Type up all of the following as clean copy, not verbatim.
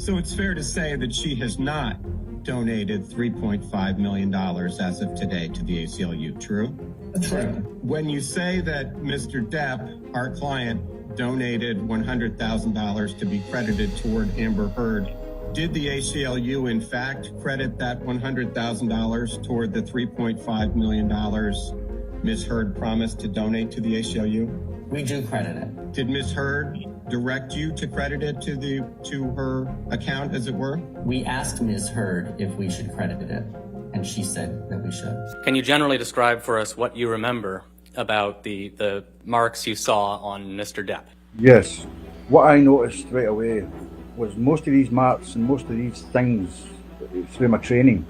So it's fair to say that she has not donated $3.5 million as of today to the ACLU, true? That's right. When you say that Mr. Depp, our client, donated $100,000 to be credited toward Amber Heard, did the ACLU in fact credit that $100,000 toward the $3.5 million Ms. Heard promised to donate to the ACLU? We do credit it. Did Ms. Heard direct you to credit it to her account, as it were? We asked Ms. Heard if we should credit it, and she said that we should. Can you generally describe for us what you remember about the marks you saw on Mr. Depp? Yes. What I noticed right away was most of these marks and most of these things through my training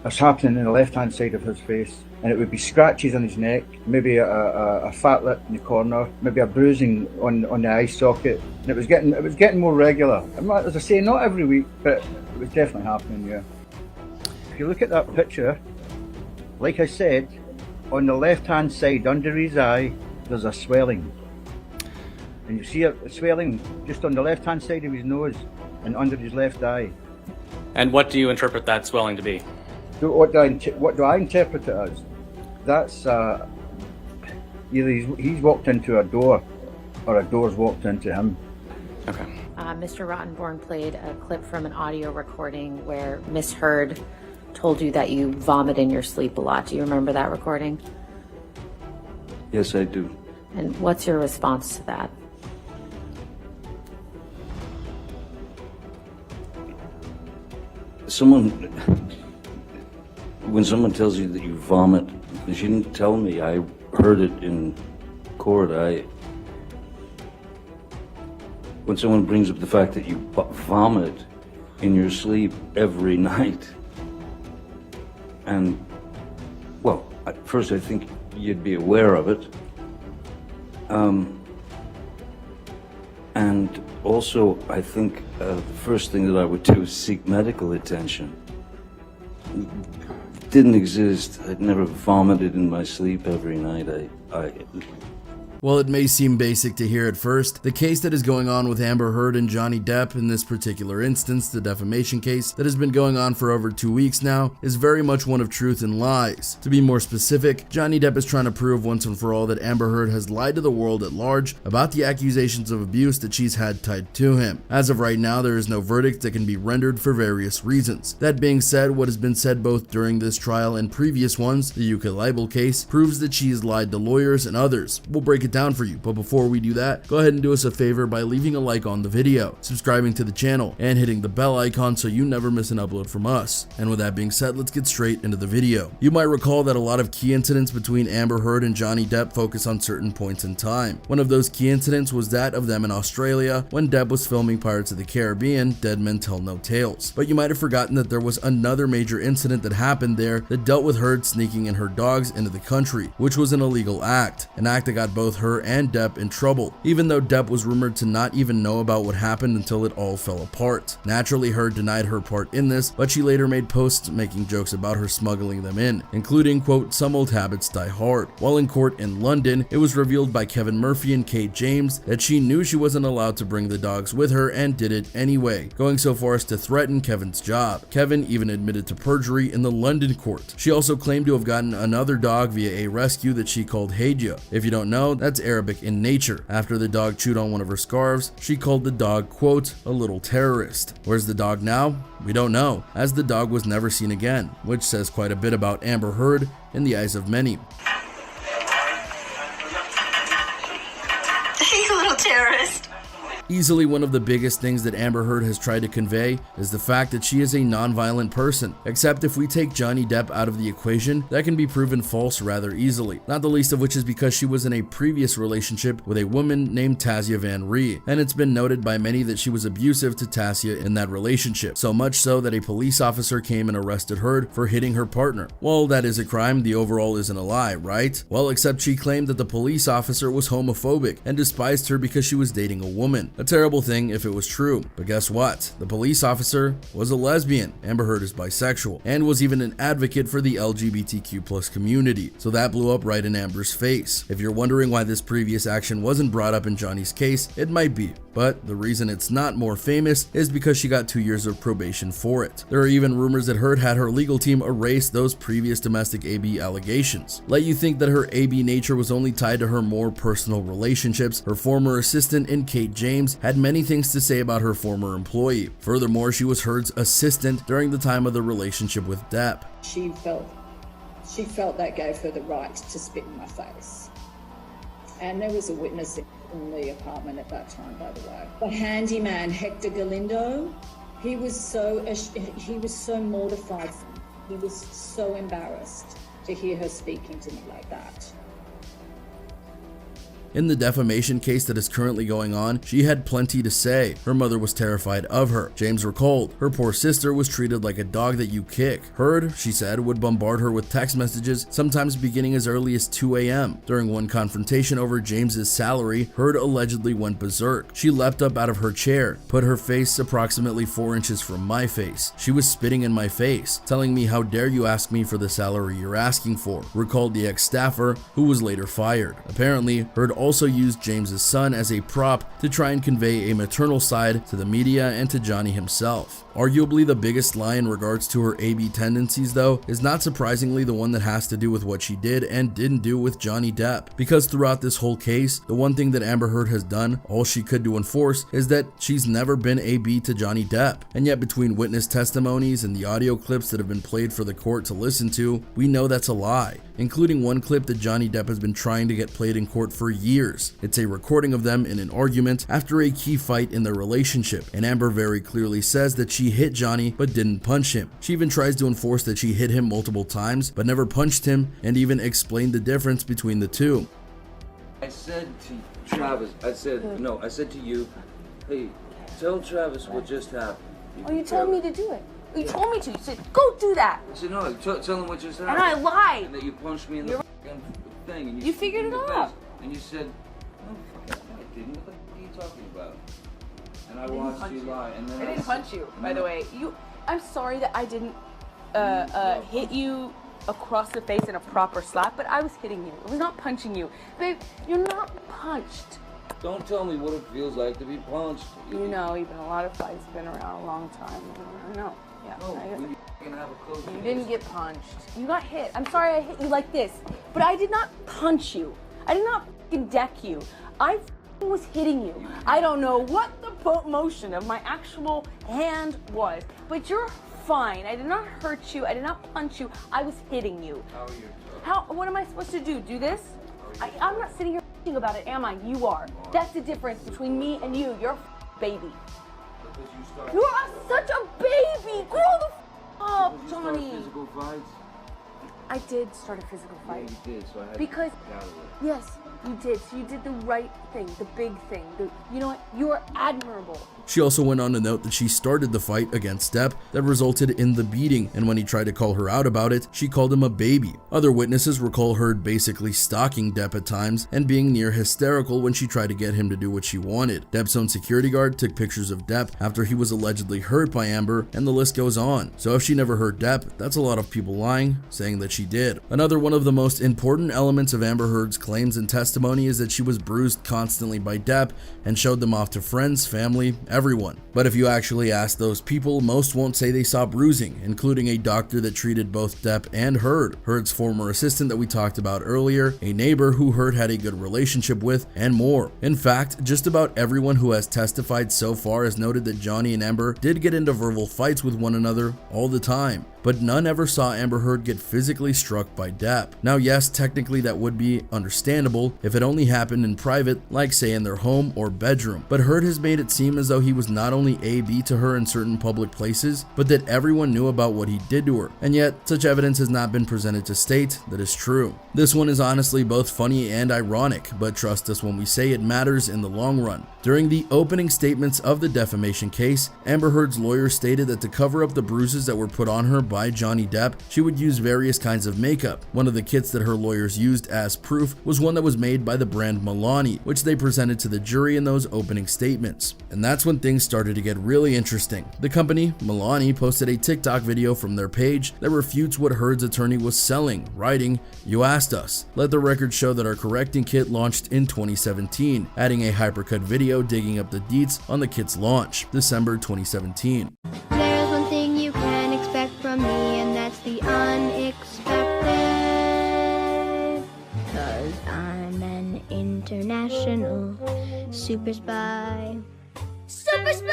is happening in the left-hand side of his face, and it would be scratches on his neck, maybe a fat lip in the corner, maybe a bruising on the eye socket, and it was getting more regular. As I say, not every week, but it was definitely happening. Yeah. If you look at that picture, like I said, on the left-hand side under his eye, there's a swelling. And you see a swelling just on the left-hand side of his nose and under his left eye. And what do you interpret that swelling to be? What do I interpret it as? That's either he's walked into a door or a door's walked into him. Okay. Mr. Rottenborn played a clip from an audio recording where Miss Heard told you that you vomit in your sleep a lot. Do you remember that recording? Yes, I do. And what's your response to that? When someone tells you that you vomit, she didn't tell me. I heard it in court. When someone brings up the fact that you vomit in your sleep every night, and, well, at first I think you'd be aware of it. And also, I think the first thing that I would do is seek medical attention. It didn't exist. I'd never vomited in my sleep every night. While it may seem basic to hear at first, the case that is going on with Amber Heard and Johnny Depp, in this particular instance, the defamation case that has been going on for over 2 weeks now, is very much one of truth and lies. To be more specific, Johnny Depp is trying to prove once and for all that Amber Heard has lied to the world at large about the accusations of abuse that she's had tied to him. As of right now, there is no verdict that can be rendered for various reasons. That being said, what has been said both during this trial and previous ones, the UK libel case, proves that she has lied to lawyers and others. We'll break it down for you, but before we do that, go ahead and do us a favor by leaving a like on the video, subscribing to the channel, and hitting the bell icon so you never miss an upload from us. And with that being said, let's get straight into the video. You might recall that a lot of key incidents between Amber Heard and Johnny Depp focus on certain points in time. One of those key incidents was that of them in Australia when Depp was filming Pirates of the Caribbean, Dead Men Tell No Tales. But you might have forgotten that there was another major incident that happened there that dealt with Heard sneaking in her dogs into the country, which was an illegal act, an act that got both her and Depp in trouble, even though Depp was rumored to not even know about what happened until it all fell apart. Naturally, Heard denied her part in this, but she later made posts making jokes about her smuggling them in, including, quote, "Some old habits die hard." While in court in London, it was revealed by Kevin Murphy and Kate James that she knew she wasn't allowed to bring the dogs with her and did it anyway, going so far as to threaten Kevin's job. Kevin even admitted to perjury in the London court. She also claimed to have gotten another dog via a rescue that she called Hadja. If you don't know, that's Arabic in nature. After the dog chewed on one of her scarves, she called the dog, quote, "a little terrorist." Where's the dog now? We don't know, as the dog was never seen again, which says quite a bit about Amber Heard in the eyes of many. You little terrorist. Easily one of the biggest things that Amber Heard has tried to convey is the fact that she is a non-violent person, except if we take Johnny Depp out of the equation, that can be proven false rather easily, not the least of which is because she was in a previous relationship with a woman named Tasia Van Ree, and it's been noted by many that she was abusive to Tasia in that relationship, so much so that a police officer came and arrested Heard for hitting her partner. Well, that is a crime, the overall isn't a lie, right? Well, except she claimed that the police officer was homophobic and despised her because she was dating a woman. A terrible thing if it was true, but guess what? The police officer was a lesbian. Amber Heard is bisexual and was even an advocate for the LGBTQ+ community, so that blew up right in Amber's face. If you're wondering why this previous action wasn't brought up in Johnny's case, it might be. but the reason it's not more famous is because she got 2 years of probation for it. There are even rumors that Heard had her legal team erase those previous domestic AB allegations. Let you think that her AB nature was only tied to her more personal relationships. Her former assistant in Kate James had many things to say about her former employee. Furthermore, she was Heard's assistant during the time of the relationship with Depp. She felt that gave her the right to spit in my face. And there was a witness in the apartment at that time, by the way. The handyman, Hector Galindo, he was so mortified. He was so embarrassed to hear her speaking to me like that. In the defamation case that is currently going on, she had plenty to say. Her mother was terrified of her. James recalled, her poor sister was treated like a dog that you kick. Heard, she said, would bombard her with text messages, sometimes beginning as early as 2 a.m. During one confrontation over James's salary, Heard allegedly went berserk. She leapt up out of her chair, put her face approximately 4 inches from my face. She was spitting in my face, telling me, "How dare you ask me for the salary you're asking for," recalled the ex-staffer, who was later fired. Apparently, Heard also used James's son as a prop to try and convey a maternal side to the media and to Johnny himself. Arguably the biggest lie in regards to her AB tendencies, though, is not surprisingly the one that has to do with what she did and didn't do with Johnny Depp. Because throughout this whole case, the one thing that Amber Heard has done, all she could to enforce, is that she's never been AB to Johnny Depp. And yet between witness testimonies and the audio clips that have been played for the court to listen to, we know that's a lie, including one clip that Johnny Depp has been trying to get played in court for years. It's a recording of them in an argument after a key fight in their relationship, and Amber very clearly says that she hit Johnny but didn't punch him. She even tries to enforce that she hit him multiple times but never punched him, and even explained the difference between the two. I said to Travis, I said to you, hey, tell Travis what just happened. Oh, you told me to do it. You told me to. You said, go do that. I said, no, tell him what just happened. And I lied. And that you punched me in the thing. And You figured it out. And you said, no, I didn't. What the are you talking about? And I watched you lie. And then I didn't punch you, by the way. I'm sorry that I didn't hit you across the face in a proper slap, but I was hitting you. I was not punching you. Babe, you're not punched. Don't tell me what it feels like to be punched. You know, even a lot of fights have been around a long time. I know. Yeah. No, you can have a close. You didn't get punched. You got hit. I'm sorry I hit you like this, but I did not punch you. I did not fucking deck you. I was hitting you. I don't know what the motion of my actual hand was, but you're fine. I did not hurt you. I did not punch you. I was hitting you. How are you? What am I supposed to do? Do this? I'm not sitting here thinking about it, am I? You are. That's the difference between me and you. You're a baby. You are such a baby. Grow the up, Johnny. Physical fights? I did start a physical fight. Yeah, you did, so I had because, to get out of it. Yes, you did. So you did the right thing, the big thing. You know what? You are admirable. She also went on to note that she started the fight against Depp that resulted in the beating, and when he tried to call her out about it, she called him a baby. Other witnesses recall Heard basically stalking Depp at times and being near hysterical when she tried to get him to do what she wanted. Depp's own security guard took pictures of Depp after he was allegedly hurt by Amber, and the list goes on. So if she never hurt Depp, that's a lot of people lying, saying that she did. Another one of the most important elements of Amber Heard's claims and testimony is that she was bruised constantly by Depp and showed them off to friends, family, everyone. But if you actually ask those people, most won't say they saw bruising, including a doctor that treated both Depp and Heard, Heard's former assistant that we talked about earlier, a neighbor who Heard had a good relationship with, and more. In fact, just about everyone who has testified so far has noted that Johnny and Amber did get into verbal fights with one another all the time, but none ever saw Amber Heard get physically struck by Depp. Now yes, technically that would be understandable if it only happened in private, like say in their home or bedroom, but Heard has made it seem as though he was not only AB to her in certain public places, but that everyone knew about what he did to her, and yet such evidence has not been presented to state that is true. This one is honestly both funny and ironic, but trust us when we say it matters in the long run. During the opening statements of the defamation case, Amber Heard's lawyer stated that to cover up the bruises that were put on her by Johnny Depp, she would use various kinds of makeup. One of the kits that her lawyers used as proof was one that was made by the brand Milani, which they presented to the jury in those opening statements. And that's when things started to get really interesting. The company, Milani, posted a TikTok video from their page that refutes what Heard's attorney was selling, writing, "You asked us. Let the record show that our correcting kit launched in 2017, adding a hypercut video digging up the deets on the kit's launch, December 2017. There's one thing you can expect from me, and that's the unexpected. 'Cause I'm an international super spy. Super spy!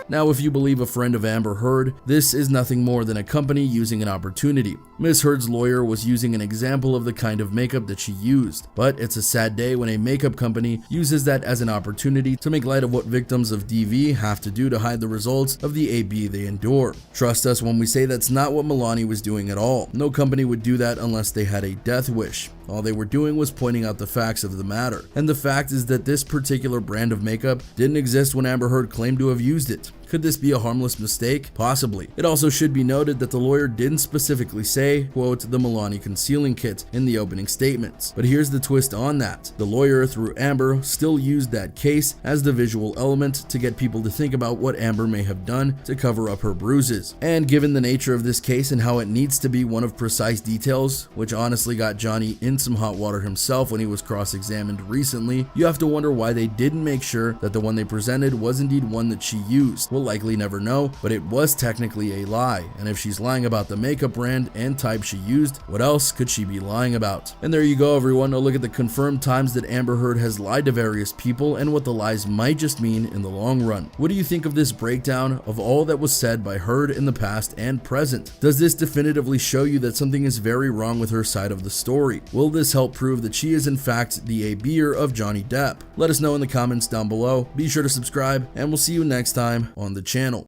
Now, if you believe a friend of Amber Heard, this is nothing more than a company using an opportunity. Ms. Heard's lawyer was using an example of the kind of makeup that she used, but it's a sad day when a makeup company uses that as an opportunity to make light of what victims of DV have to do to hide the results of the AB they endure. Trust us when we say that's not what Milani was doing at all. No company would do that unless they had a death wish. All they were doing was pointing out the facts of the matter. And the fact is that this particular brand of makeup didn't exist when Amber Heard claimed to have used it. Could this be a harmless mistake? Possibly. It also should be noted that the lawyer didn't specifically say, quote, the Milani concealing kit in the opening statements. But here's the twist on that. The lawyer, through Amber, still used that case as the visual element to get people to think about what Amber may have done to cover up her bruises. And given the nature of this case and how it needs to be one of precise details, which honestly got Johnny in some hot water himself when he was cross-examined recently, you have to wonder why they didn't make sure that the one they presented was indeed one that she used. We'll likely never know, but it was technically a lie, and if she's lying about the makeup brand and type she used, what else could she be lying about? And there you go, everyone, a look at the confirmed times that Amber Heard has lied to various people and what the lies might just mean in the long run. What do you think of this breakdown of all that was said by Heard in the past and present? Does this definitively show you that something is very wrong with her side of the story? Will this help prove that she is in fact the AB'er of Johnny Depp? Let us know in the comments down below. Be sure to subscribe, and we'll see you next time on the channel.